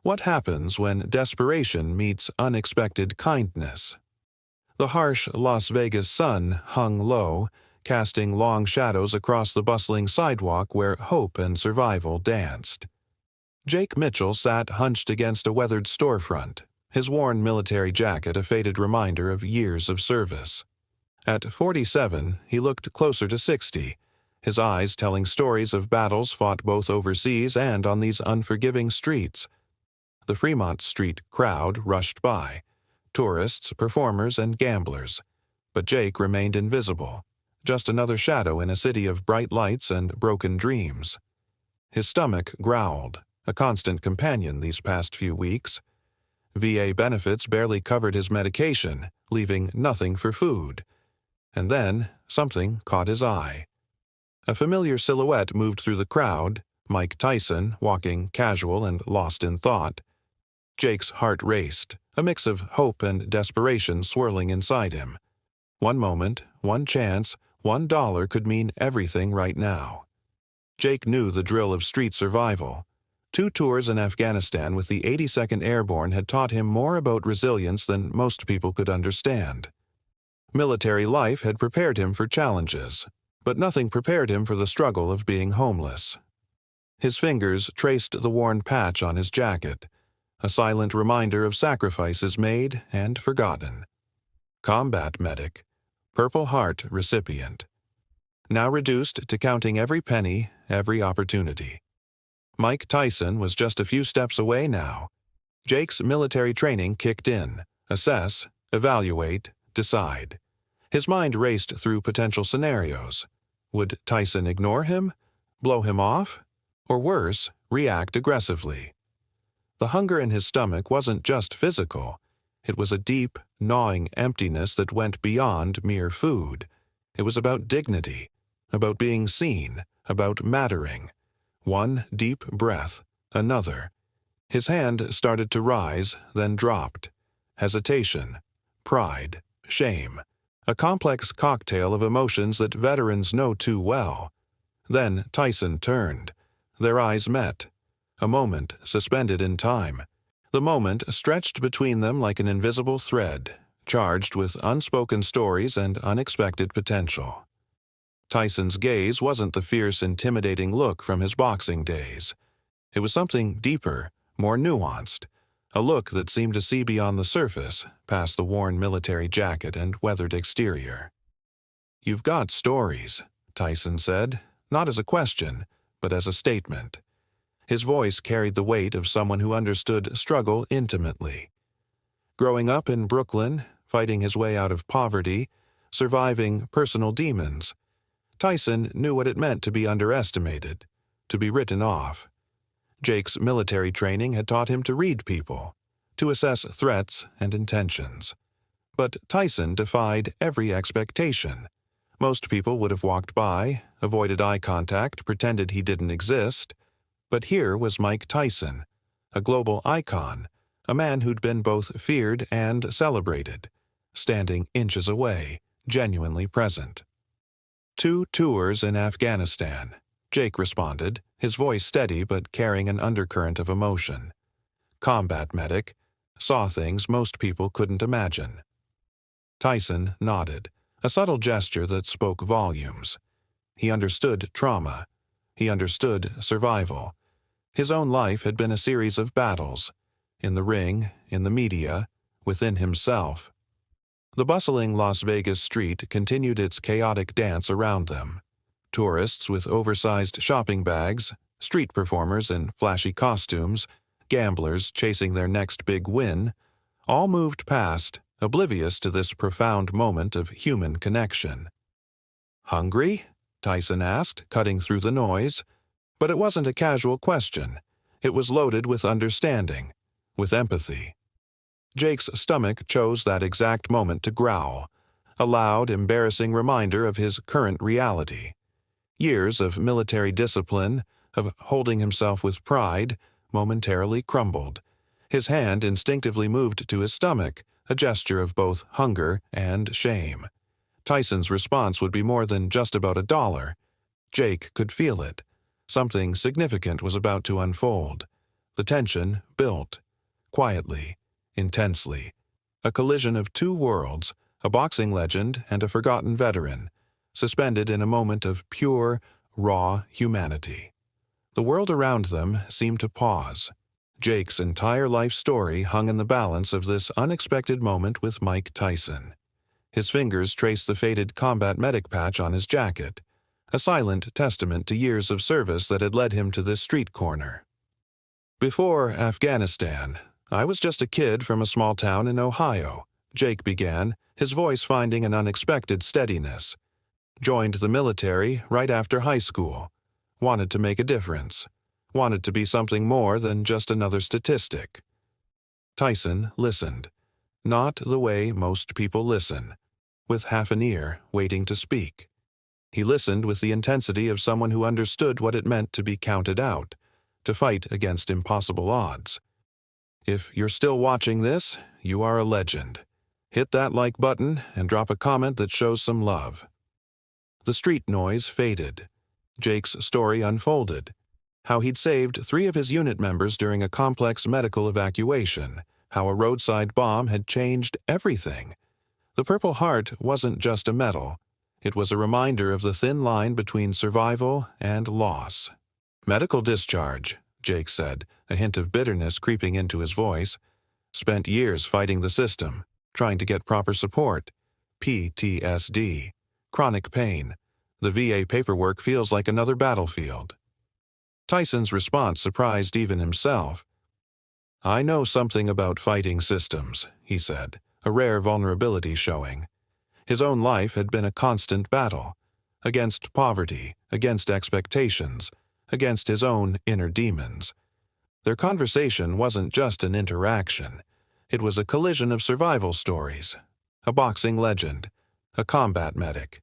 What happens when desperation meets unexpected kindness? The harsh Las Vegas sun hung low, casting long shadows across the bustling sidewalk where hope and survival danced. Jake Mitchell sat hunched against a weathered storefront, his worn military jacket a faded reminder of years of service. At 47, he looked closer to 60, his eyes telling stories of battles fought both overseas and on these unforgiving streets. The Fremont Street crowd rushed by, tourists, performers, and gamblers, but Jake remained invisible, just another shadow in a city of bright lights and broken dreams. His stomach growled, a constant companion these past few weeks. VA benefits barely covered his medication, leaving nothing for food. And then something caught his eye. A familiar silhouette moved through the crowd, Mike Tyson, walking casual and lost in thought. Jake's heart raced, a mix of hope and desperation swirling inside him. One moment, one chance, $1 could mean everything right now. Jake knew the drill of street survival. 2 tours in Afghanistan with the 82nd Airborne had taught him more about resilience than most people could understand. Military life had prepared him for challenges, but nothing prepared him for the struggle of being homeless. His fingers traced the worn patch on his jacket, a silent reminder of sacrifices made and forgotten. Combat medic, Purple Heart recipient. Now reduced to counting every penny, every opportunity. Mike Tyson was just a few steps away now. Jake's military training kicked in. Assess, evaluate, decide. His mind raced through potential scenarios. Would Tyson ignore him? Blow him off? Or worse, react aggressively? The hunger in his stomach wasn't just physical. It was a deep, gnawing emptiness that went beyond mere food. It was about dignity, about being seen, about mattering. One deep breath, another. His hand started to rise, then dropped. Hesitation, pride, shame. A complex cocktail of emotions that veterans know too well. Then Tyson turned. Their eyes met. A moment suspended in time. The moment stretched between them like an invisible thread, charged with unspoken stories and unexpected potential. Tyson's gaze wasn't the fierce, intimidating look from his boxing days. It was something deeper, more nuanced, a look that seemed to see beyond the surface, past the worn military jacket and weathered exterior. "You've got stories," Tyson said, not as a question, but as a statement. His voice carried the weight of someone who understood struggle intimately. Growing up in Brooklyn, fighting his way out of poverty, surviving personal demons, Tyson knew what it meant to be underestimated, to be written off. Jake's military training had taught him to read people, to assess threats and intentions. But Tyson defied every expectation. Most people would have walked by, avoided eye contact, pretended he didn't exist. But here was Mike Tyson, a global icon, a man who'd been both feared and celebrated, standing inches away, genuinely present. 2 tours in Afghanistan, Jake responded, his voice steady but carrying an undercurrent of emotion. Combat medic, saw things most people couldn't imagine. Tyson nodded, a subtle gesture that spoke volumes. He understood trauma. He understood survival. His own life had been a series of battles, in the ring, in the media, within himself. The bustling Las Vegas street continued its chaotic dance around them. Tourists with oversized shopping bags, street performers in flashy costumes, gamblers chasing their next big win, all moved past, oblivious to this profound moment of human connection. "Hungry?" Tyson asked, cutting through the noise. But it wasn't a casual question. It was loaded with understanding, with empathy. Jake's stomach chose that exact moment to growl, a loud, embarrassing reminder of his current reality. Years of military discipline, of holding himself with pride, momentarily crumbled. His hand instinctively moved to his stomach, a gesture of both hunger and shame. Tyson's response would be more than just about $1. Jake could feel it. Something significant was about to unfold. The tension built, quietly, intensely. A collision of two worlds, a boxing legend and a forgotten veteran, suspended in a moment of pure, raw humanity. The world around them seemed to pause. Jake's entire life story hung in the balance of this unexpected moment with Mike Tyson. His fingers traced the faded combat medic patch on his jacket, a silent testament to years of service that had led him to this street corner. Before Afghanistan, I was just a kid from a small town in Ohio, Jake began, his voice finding an unexpected steadiness. Joined the military right after high school. Wanted to make a difference. Wanted to be something more than just another statistic. Tyson listened. Not the way most people listen, with half an ear waiting to speak. He listened with the intensity of someone who understood what it meant to be counted out, to fight against impossible odds. If you're still watching this, you are a legend. Hit that like button and drop a comment that shows some love. The street noise faded. Jake's story unfolded. How he'd saved 3 of his unit members during a complex medical evacuation. How a roadside bomb had changed everything. The Purple Heart wasn't just a medal. It was a reminder of the thin line between survival and loss. Medical discharge, Jake said, a hint of bitterness creeping into his voice. Spent years fighting the system, trying to get proper support. PTSD. Chronic pain. The VA paperwork feels like another battlefield. Tyson's response surprised even himself. I know something about fighting systems, he said, a rare vulnerability showing. His own life had been a constant battle. Against poverty, against expectations, against his own inner demons. Their conversation wasn't just an interaction. It was a collision of survival stories. A boxing legend. A combat medic.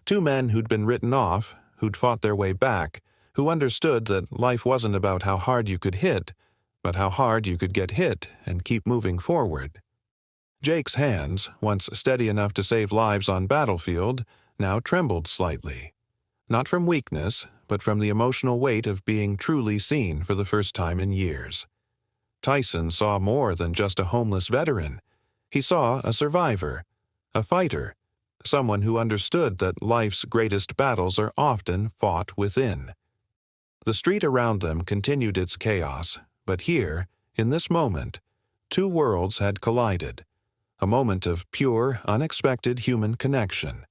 2 men who'd been written off, who'd fought their way back, who understood that life wasn't about how hard you could hit, but how hard you could get hit and keep moving forward. Jake's hands, once steady enough to save lives on battlefield, now trembled slightly. Not from weakness, but from the emotional weight of being truly seen for the first time in years. Tyson saw more than just a homeless veteran. He saw a survivor, a fighter, someone who understood that life's greatest battles are often fought within. The street around them continued its chaos, but here, in this moment, 2 worlds had collided. A moment of pure, unexpected human connection.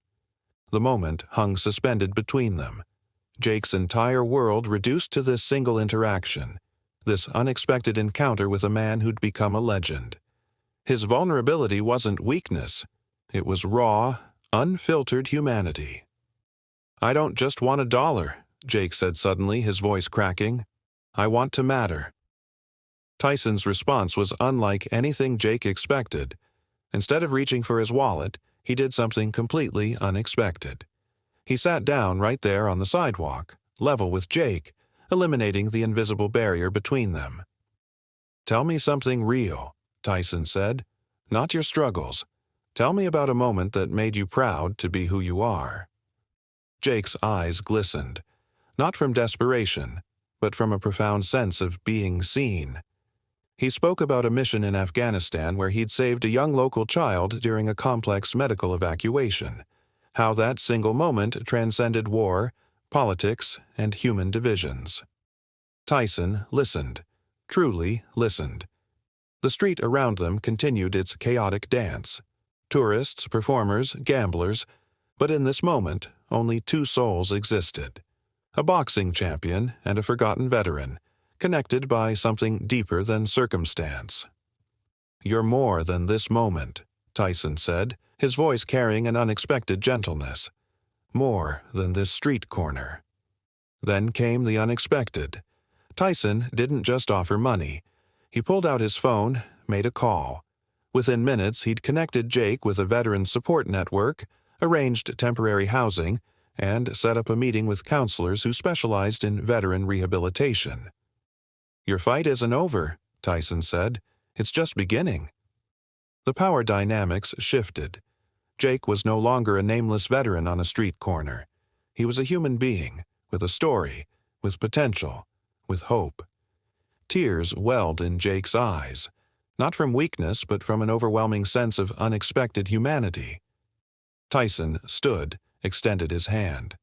The moment hung suspended between them. Jake's entire world reduced to this single interaction, this unexpected encounter with a man who'd become a legend. His vulnerability wasn't weakness. It was raw, unfiltered humanity. I don't just want $1, Jake said suddenly, his voice cracking. I want to matter. Tyson's response was unlike anything Jake expected. Instead of reaching for his wallet, he did something completely unexpected. He sat down right there on the sidewalk, level with Jake, eliminating the invisible barrier between them. Tell me something real, Tyson said. Not your struggles. Tell me about a moment that made you proud to be who you are. Jake's eyes glistened, not from desperation, but from a profound sense of being seen. He spoke about a mission in Afghanistan where he'd saved a young local child during a complex medical evacuation, how that single moment transcended war, politics, and human divisions. Tyson listened, truly listened. The street around them continued its chaotic dance. Tourists, performers, gamblers, but in this moment, only 2 souls existed. A boxing champion and a forgotten veteran, connected by something deeper than circumstance. You're more than this moment, Tyson said, his voice carrying an unexpected gentleness. More than this street corner. Then came the unexpected. Tyson didn't just offer money. He pulled out his phone, made a call. Within minutes, he'd connected Jake with a veteran support network, arranged temporary housing, and set up a meeting with counselors who specialized in veteran rehabilitation. Your fight isn't over, Tyson said. It's just beginning. The power dynamics shifted. Jake was no longer a nameless veteran on a street corner. He was a human being, with a story, with potential, with hope. Tears welled in Jake's eyes, not from weakness but from an overwhelming sense of unexpected humanity. Tyson stood, extended his hand,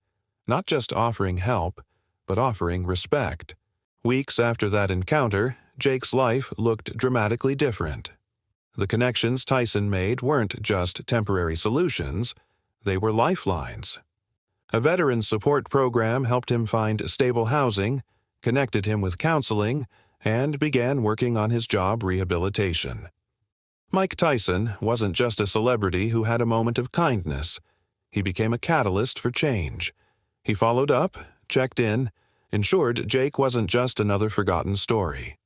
not just offering help, but offering respect. Weeks after that encounter, Jake's life looked dramatically different. The connections Tyson made weren't just temporary solutions, they were lifelines. A veterans support program helped him find stable housing, connected him with counseling, and began working on his job rehabilitation. Mike Tyson wasn't just a celebrity who had a moment of kindness. He became a catalyst for change. He followed up, checked in, ensured Jake wasn't just another forgotten story.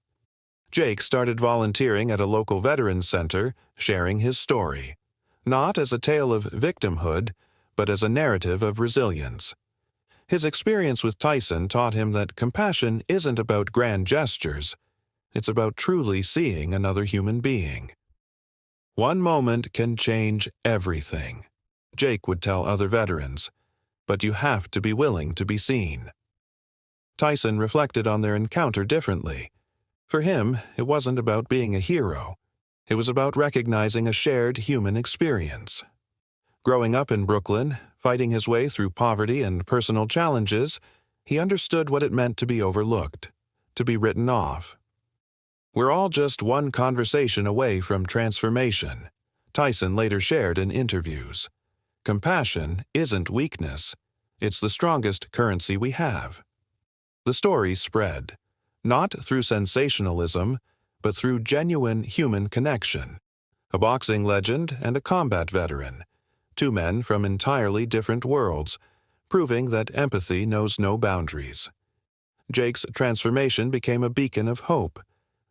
Jake started volunteering at a local veterans center, sharing his story, not as a tale of victimhood, but as a narrative of resilience. His experience with Tyson taught him that compassion isn't about grand gestures. It's about truly seeing another human being. One moment can change everything, Jake would tell other veterans, but you have to be willing to be seen. Tyson reflected on their encounter differently. For him, it wasn't about being a hero. It was about recognizing a shared human experience. Growing up in Brooklyn, fighting his way through poverty and personal challenges, he understood what it meant to be overlooked, to be written off. We're all just one conversation away from transformation, Tyson later shared in interviews. Compassion isn't weakness. It's the strongest currency we have. The story spread, not through sensationalism, but through genuine human connection. A boxing legend and a combat veteran, two men from entirely different worlds, proving that empathy knows no boundaries. Jake's transformation became a beacon of hope,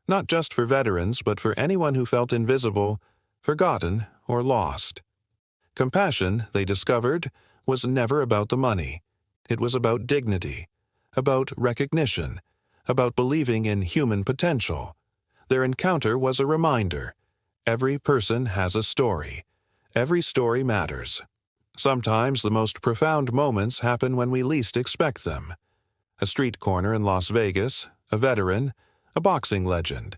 not just for veterans but for anyone who felt invisible, forgotten, or lost. Compassion, they discovered, was never about the money. It was about dignity, about recognition, about believing in human potential. Their encounter was a reminder. Every person has a story. Every story matters. Sometimes the most profound moments happen when we least expect them. A street corner in Las Vegas, a veteran, a boxing legend.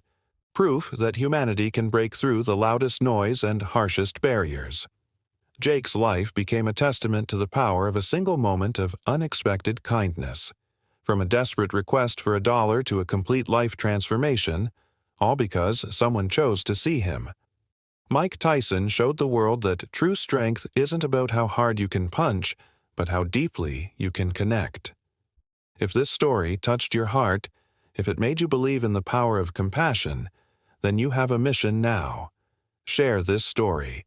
Proof that humanity can break through the loudest noise and harshest barriers. Jake's life became a testament to the power of a single moment of unexpected kindness. From a desperate request for $1 to a complete life transformation, all because someone chose to see him. Mike Tyson showed the world that true strength isn't about how hard you can punch, but how deeply you can connect. If this story touched your heart, if it made you believe in the power of compassion, then you have a mission now. Share this story.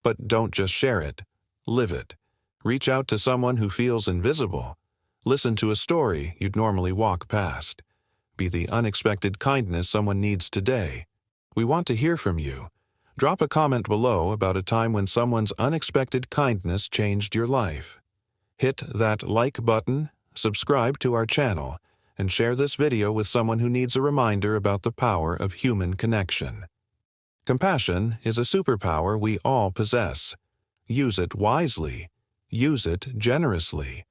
But don't just share it. Live it. Reach out to someone who feels invisible. Listen to a story you'd normally walk past. Be the unexpected kindness someone needs today. We want to hear from you. Drop a comment below about a time when someone's unexpected kindness changed your life. Hit that like button, subscribe to our channel, and share this video with someone who needs a reminder about the power of human connection. Compassion is a superpower we all possess. Use it wisely. Use it generously.